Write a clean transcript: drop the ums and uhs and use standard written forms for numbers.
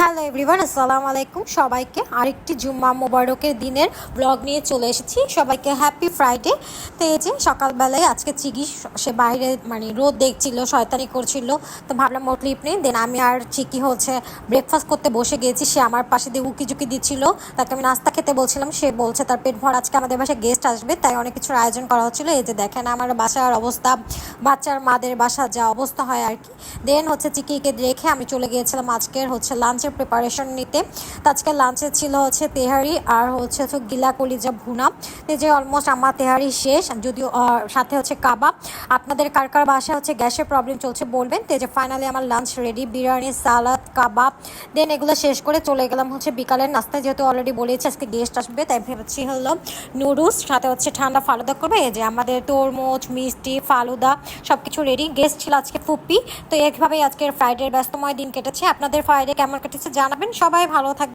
Hello everyone, আসসালামু আলাইকুম। সবাইকে আরেকটি জুম্মা মোবারকের দিনের ব্লগ নিয়ে চলে এসেছি। সবাইকে হ্যাপি ফ্রাইডে। তো এই যে সকালবেলায় আজকে চিকি সে বাইরে রোদ দেখছিল, শয়তানি করছিল, তো ভাবলাম ওর ক্লিপ নেই। দেন আমি আর চিকি ব্রেকফাস্ট করতে বসে গিয়েছি। সে আমার পাশে দিয়ে উকি ঝুঁকি দিচ্ছিল, তাকে আমি নাস্তা খেতে বলছিলাম। সে বলছে তার পেট ভর, আজকে আমাদের বাসায় গেস্ট আসবে, তাই অনেক কিছুর আয়োজন করা হচ্ছিলো। এই যে দেখেন আমার বাসার অবস্থা, বাচ্চার মাদের বাসা যা অবস্থা হয় আর কি। দেন চিকিকে রেখে আমি চলে গিয়েছিলাম আজকের লাঞ্চের প্রিপারেশন নিতে। তো আজকে লাঞ্চে ছিল তেহারি আর গিলা কলিজা ভুনা। তো যে অলমোস্ট আমার তেহারি শেষ, যদিও সাথে কাবাব। আপনাদের কার কার বাসায় গ্যাসের প্রবলেম চলছে বলবেন। তো যে ফাইনালি আমার লাঞ্চ রেডি, বিরিয়ানি, সালাদ, কাবাব। দেন এগুলো শেষ করে চলে গেলাম বিকালের নাস্তায়, যেহেতু অলরেডি বলেছি আজকে গেস্ট আসবে, তাই ভেবেছি নুডলস সাথে ঠান্ডা ফালুদা করবে। এই যে আমাদের তরমুজ, মিষ্টি, ফালুদা সব কিছু রেডি। গেস্ট ছিল আজকে ফুপি। তো এইভাবেই আজকের ফ্রাইডের ব্যস্তময় দিন কেটেছে। আপনাদের ফ্রাইডে কেমন কেটেছে জানাবেন। সবাই ভালো থাকবে।